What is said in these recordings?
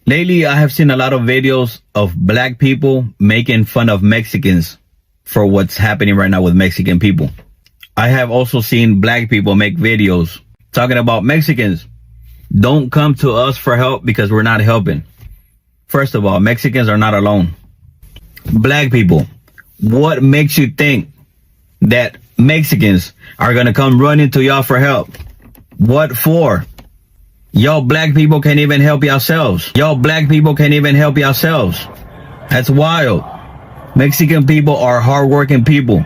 Lately, I have seen a lot of videos of black people making fun of Mexicans for what's happening right now with Mexican people. I have also seen black people make videos talking about Mexicans. Don't come to us for help because we're not helping. First of all, Mexicans are not alone. Black people, what makes you think that Mexicans are going to come running to y'all for help? What for? Y'all black people can't even help yourselves. Y'all black people can't even help yourselves. That's wild. Mexican people are hardworking people.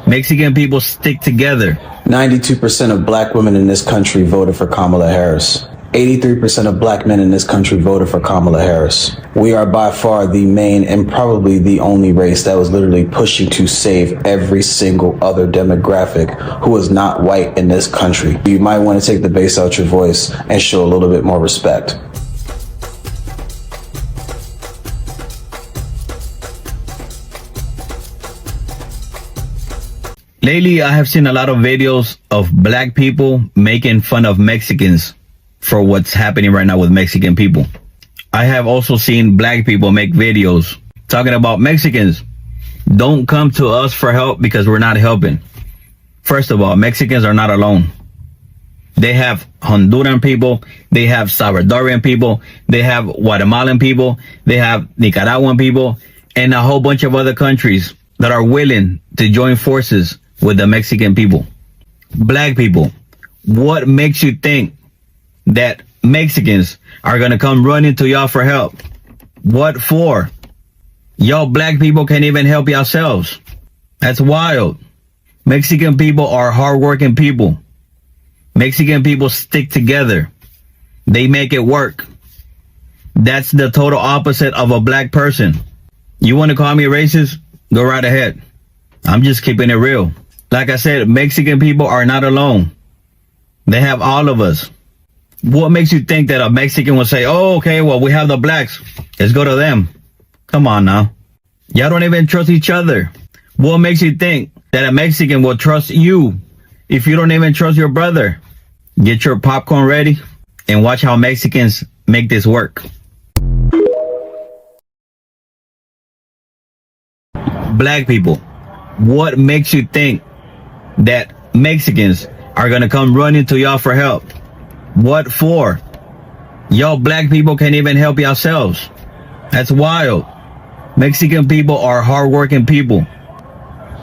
Mexican people stick together. 92% of black women in this country voted for Kamala Harris. 83% of black men in this country voted for Kamala Harris. We are by far the main and probably the only race that was literally pushing to save every single other demographic who is not white in this country. You might want to take the bass out your voice and show a little bit more respect. Lately, I have seen a lot of videos of black people making fun of Mexicans for what's happening right now with Mexican people. I have also seen black people make videos talking about Mexicans. Don't come to us for help because we're not helping. First of all, Mexicans are not alone. They have Honduran people, they have Salvadorian people, they have Guatemalan people, they have Nicaraguan people, and a whole bunch of other countries that are willing to join forces with the Mexican people. Black people, what makes you think that Mexicans are going to come running to y'all for help? What for? Y'all black people can't even help yourselves. That's wild. Mexican people are hardworking people. Mexican people stick together. They make it work. That's the total opposite of a black person. You want to call me racist? Go right ahead. I'm just keeping it real. Like I said, Mexican people are not alone. They have all of us. What makes you think that a Mexican will say, oh, okay, well, we have the blacks. Let's go to them. Come on now. Y'all don't even trust each other. What makes you think that a Mexican will trust you if you don't even trust your brother? Get your popcorn ready and watch how Mexicans make this work. Black people, what makes you think that Mexicans are going to come running to y'all for help? What for? Y'all black people can't even help yourselves. That's wild. Mexican people are hardworking people.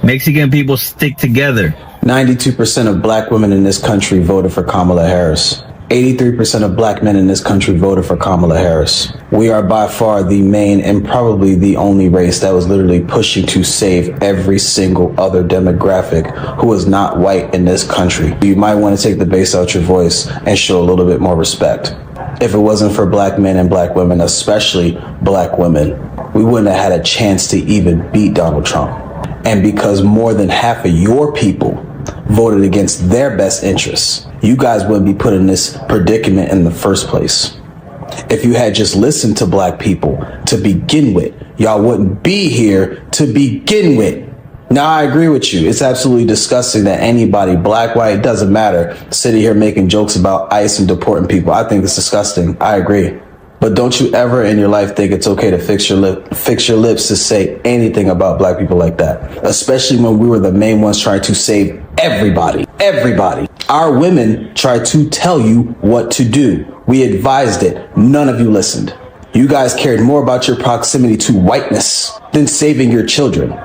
Mexican people stick together. 92% of black women in this country voted for Kamala Harris. 83% of black men in this country voted for Kamala Harris. We are by far the main and probably the only race that was literally pushing to save every single other demographic who is not white in this country. You might want to take the bass out your voice and show a little bit more respect. If it wasn't for black men and black women, especially black women, we wouldn't have had a chance to even beat Donald Trump. And because more than half of your people voted against their best interests, you guys wouldn't be put in this predicament in the first place. If you had just listened to black people to begin with, y'all wouldn't be here to begin with. Now, I agree with you. It's absolutely disgusting that anybody, black, white, doesn't matter, sitting here making jokes about ICE and deporting people. I think it's disgusting. I agree. But don't you ever in your life think it's okay to fix your lips to say anything about black people like that, especially when we were the main ones trying to save everybody. Everybody. Our women tried to tell you what to do. We advised it. None of you listened. You guys cared more about your proximity to whiteness than saving your children,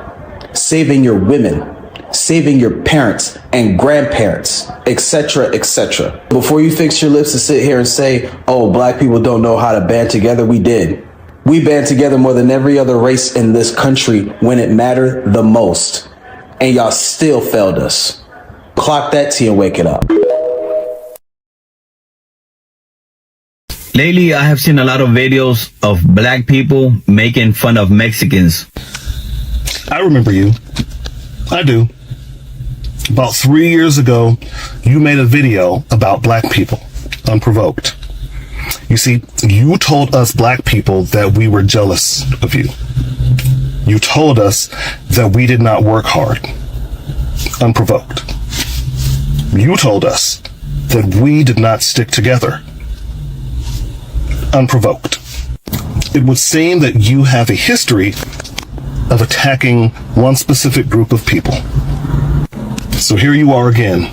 saving your women, saving your parents and grandparents, etc., etc. Before you fix your lips to sit here and say, oh, black people don't know how to band together, we did. We band together more than every other race in this country when it mattered the most. And y'all still failed us. Clock that T and wake it up. Lately, I have seen a lot of videos of black people making fun of Mexicans. I remember you. I do. About 3 years ago, you made a video about black people, unprovoked. You see, you told us black people that we were jealous of you. You told us that we did not work hard, unprovoked. You told us that we did not stick together, unprovoked. it would seem that you have a history of attacking one specific group of people. So here you are again,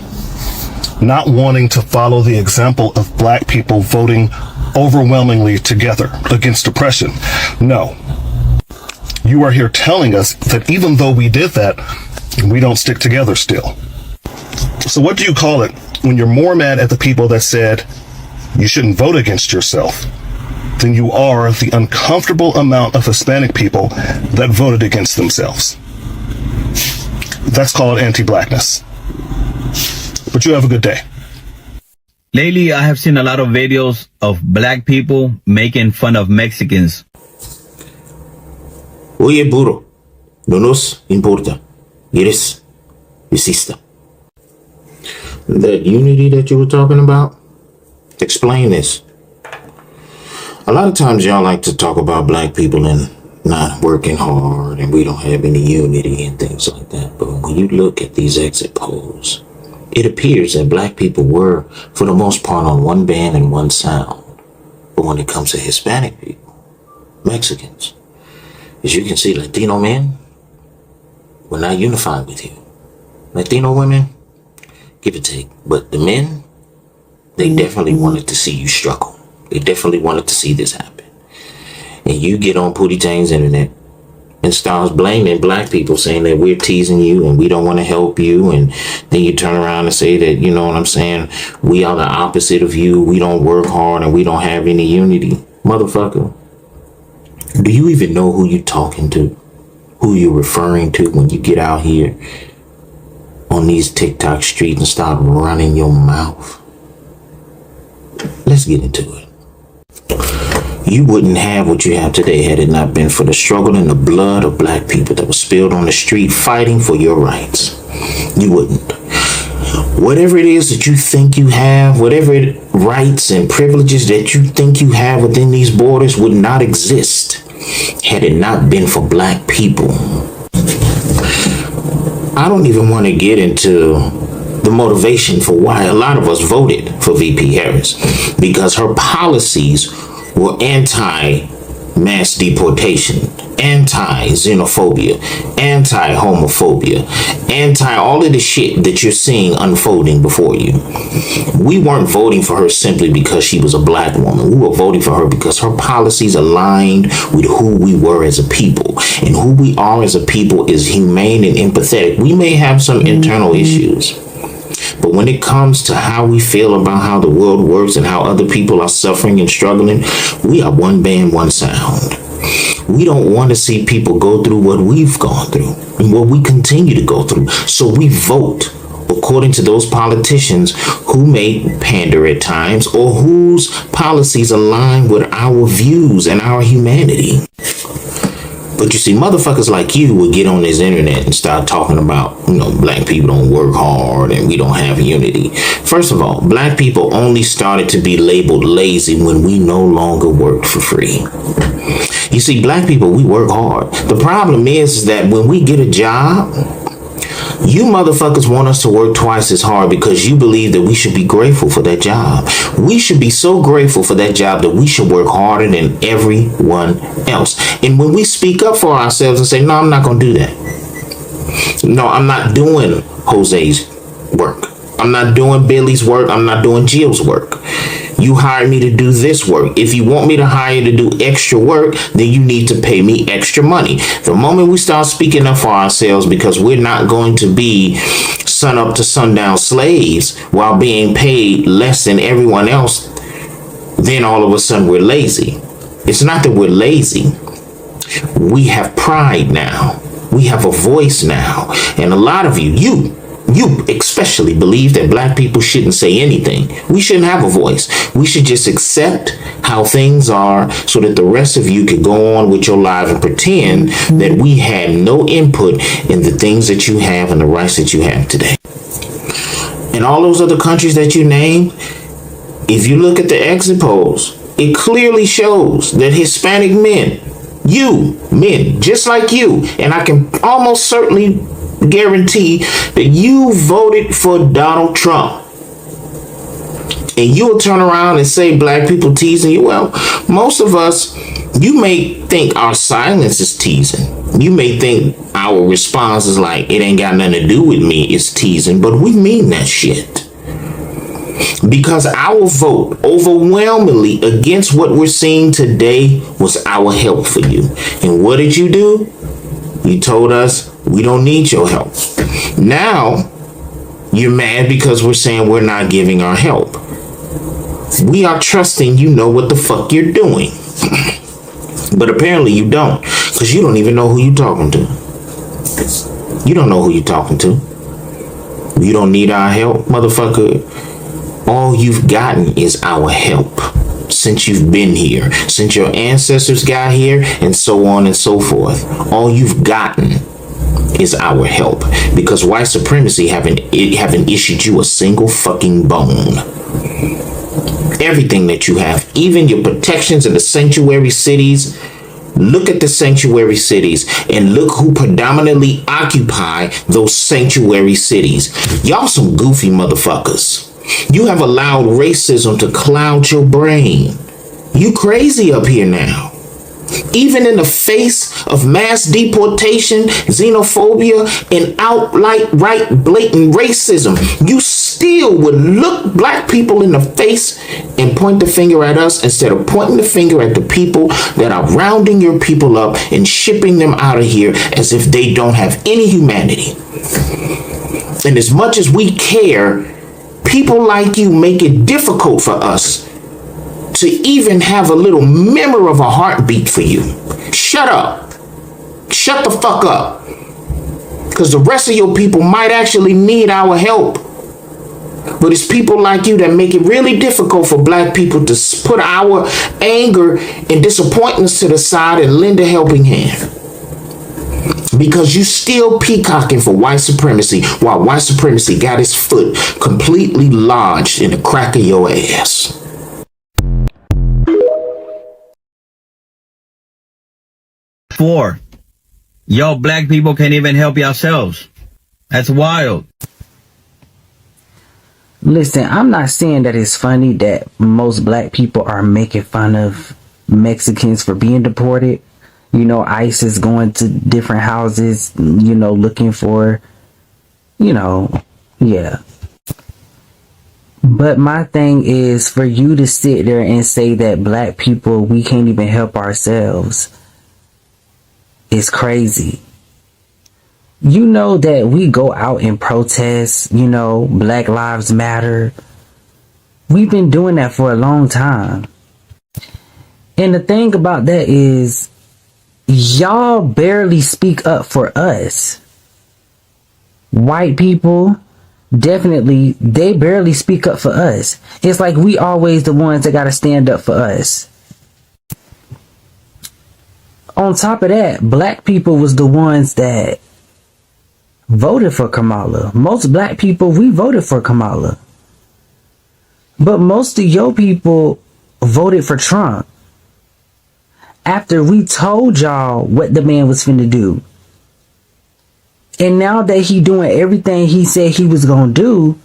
not wanting to follow the example of black people voting overwhelmingly together against oppression. No. You are here telling us that even though we did that, we don't stick together still. So what do you call it when you're more mad at the people that said you shouldn't vote against yourself than you are the uncomfortable amount of Hispanic people that voted against themselves? That's called anti-blackness. But you have a good day. Lately, I have seen a lot of videos of black people making fun of Mexicans. Oye, burro, no nos importa. Eres racista. That unity that you were talking about? Explain this. A lot of times y'all like to talk about black people and not working hard and we don't have any unity and things like that. But when you look at these exit polls, it appears that black people were, for the most part, on one band and one sound. But when it comes to Hispanic people, Mexicans, as you can see, Latino men were not unified with you. Latino women, give or take. But the men, they definitely wanted to see you struggle. They definitely wanted to see this happen. And you get on Pootie Tane's internet and starts blaming black people, saying that we're teasing you and we don't want to help you. And then you turn around and say that, you know what I'm saying, we are the opposite of you. We don't work hard and we don't have any unity. Motherfucker, do you even know who you're talking to? Who you're referring to when you get out here on these TikTok streets and start running your mouth? Let's get into it. You wouldn't have what you have today had it not been for the struggle and the blood of black people that was spilled on the street fighting for your rights. You wouldn't. Whatever it is that you think you have, whatever rights and privileges that you think you have within these borders would not exist had it not been for black people. I don't even want to get into the motivation for why a lot of us voted for VP Harris, because her policies were anti-mass deportation, anti-xenophobia, anti-homophobia, anti-all of the shit that you're seeing unfolding before you. We weren't voting for her simply because she was a black woman. We were voting for her because her policies aligned with who we were as a people. And who we are as a people is humane and empathetic. We may have some internal issues, but when it comes to how we feel about how the world works and how other people are suffering and struggling, we are one band, one sound. We don't want to see people go through what we've gone through and what we continue to go through. So we vote according to those politicians who may pander at times or whose policies align with our views and our humanity. But you see, motherfuckers like you would get on this internet and start talking about, black people don't work hard and we don't have unity. First of all, black people only started to be labeled lazy when we no longer worked for free. You see, black people, we work hard. The problem is that when we get a job, you motherfuckers want us to work twice as hard because you believe that we should be grateful for that job. We should be so grateful for that job that we should work harder than everyone else. And when we speak up for ourselves and say, no, I'm not going to do that. No, I'm not doing Jose's work. I'm not doing Billy's work. I'm not doing Jill's work. You hired me to do this work. If you want me to hire you to do extra work, then you need to pay me extra money. The moment we start speaking up for ourselves because we're not going to be sun up to sundown slaves while being paid less than everyone else, then all of a sudden we're lazy. It's not that we're lazy. We have pride now. We have a voice now. And a lot of you especially believe that black people shouldn't say anything. We shouldn't have a voice. We should just accept how things are so that the rest of you could go on with your life and pretend that we had no input in the things that you have and the rights that you have today. In all those other countries that you named, if you look at the exit polls, it clearly shows that Hispanic men, men just like you, and I can almost certainly guarantee that you voted for Donald Trump. And you'll turn around and say black people teasing you. Well, most of us You may think our silence is teasing. You may think our response is like, it ain't got nothing to do with me, it's teasing, but we mean that shit. Because our vote overwhelmingly against what we're seeing today was our help for you. And what did you do? You told us we don't need your help. Now, you're mad because we're saying we're not giving our help. We are trusting you know what the fuck you're doing. But apparently you don't, because you don't even know who you're talking to. You don't know who you're talking to. You don't need our help, motherfucker. All you've gotten is our help since you've been here, since your ancestors got here, and so on and so forth. All you've gotten is our help, because white supremacy haven't issued you a single fucking bone. Everything that you have, even your protections in the sanctuary cities. Look at the sanctuary cities and look who predominantly occupy those sanctuary cities. Y'all some goofy motherfuckers. You have allowed racism to cloud your brain. You crazy up here now. Even in the face of mass deportation, xenophobia, and outright blatant racism, you still would look black people in the face and point the finger at us instead of pointing the finger at the people that are rounding your people up and shipping them out of here as if they don't have any humanity. And as much as we care, people like you make it difficult for us to even have a little memory of a heartbeat for you. Shut up. Shut the fuck up. Because the rest of your people might actually need our help. But it's people like you that make it really difficult for black people to put our anger and disappointments to the side and lend a helping hand. Because you still peacocking for white supremacy while white supremacy got its foot completely lodged in the crack of your ass. Four, y'all black people can't even help yourselves. That's wild. Listen, I'm not saying that it's funny that most black people are making fun of Mexicans for being deported. You know, ICE is going to different houses, you know, looking for, you know, yeah. But my thing is for you to sit there and say that black people, we can't even help ourselves. It's crazy. You know that we go out and protest, you know, Black Lives Matter. We've been doing that for a long time. And the thing about that is, y'all barely speak up for us. White people, definitely, they barely speak up for us. It's like we always the ones that gotta stand up for us. On top of that, black people was the ones that voted for Kamala. Most black people, we voted for Kamala. But most of your people voted for Trump. After we told y'all what the man was finna do. And now that he doing everything he said he was gonna do,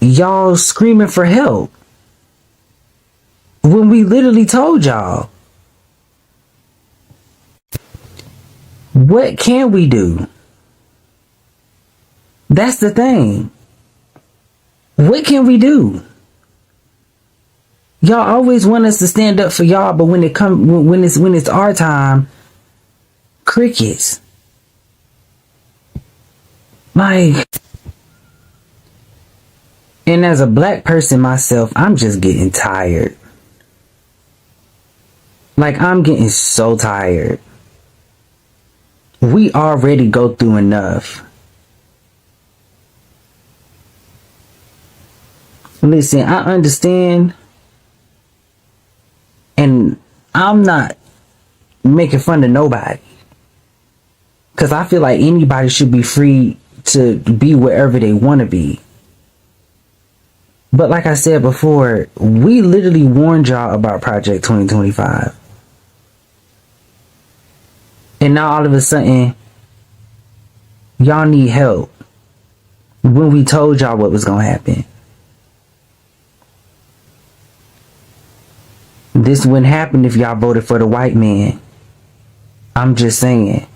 y'all screaming for help. When we literally told y'all. What can we do? That's the thing. What can we do? Y'all always want us to stand up for y'all, but when it's our time, crickets. Like, and as a black person myself, I'm just getting tired. Like, I'm getting so tired. We already go through enough. Listen, I understand. And I'm not making fun of nobody. Because I feel like anybody should be free to be wherever they want to be. But like I said before, we literally warned y'all about Project 2025. And now all of a sudden, y'all need help. When we told y'all what was going to happen. This wouldn't happen if y'all voted for the white man. I'm just saying.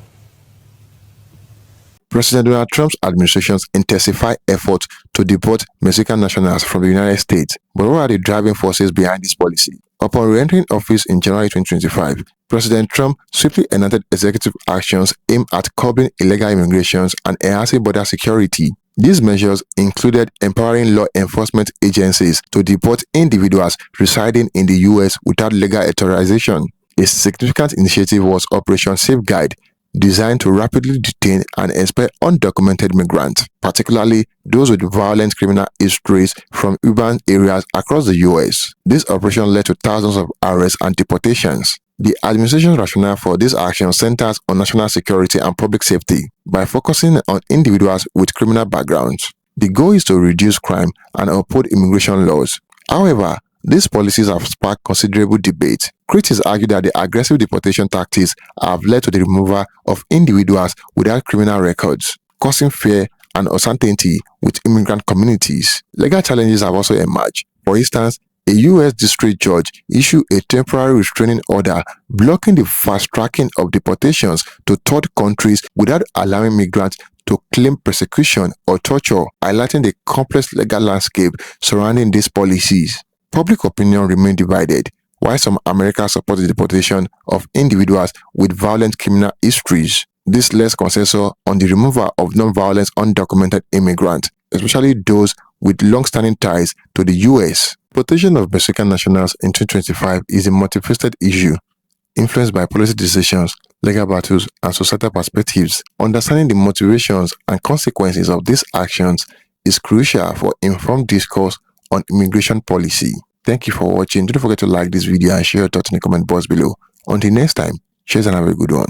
President Donald Trump's administration's intensified efforts to deport Mexican nationals from the United States. But what are the driving forces behind this policy? Upon re-entering office in January 2025, President Trump swiftly enacted executive actions aimed at curbing illegal immigration and enhancing border security. These measures included empowering law enforcement agencies to deport individuals residing in the U.S. without legal authorization. A significant initiative was Operation Safeguard, designed to rapidly detain and expel undocumented migrants, particularly those with violent criminal histories from urban areas across the U.S. This operation led to thousands of arrests and deportations. The administration's rationale for this action centers on national security and public safety by focusing on individuals with criminal backgrounds. The goal is to reduce crime and uphold immigration laws. However, these policies have sparked considerable debate. Critics argue that the aggressive deportation tactics have led to the removal of individuals without criminal records, causing fear and uncertainty with immigrant communities. Legal challenges have also emerged. For instance, a U.S. district judge issued a temporary restraining order blocking the fast-tracking of deportations to third countries without allowing migrants to claim persecution or torture, highlighting the complex legal landscape surrounding these policies. Public opinion remained divided. While some Americans support the deportation of individuals with violent criminal histories, this led consensus on the removal of non-violent undocumented immigrants, especially those with long-standing ties to the U.S. Deportation of Mexican nationals in 2025 is a multifaceted issue, influenced by policy decisions, legal battles, and societal perspectives. Understanding the motivations and consequences of these actions is crucial for informed discourse on immigration policy. Thank you for watching. Don't forget to like this video and share your thoughts in the comment box below. Until next time, cheers and have a good one.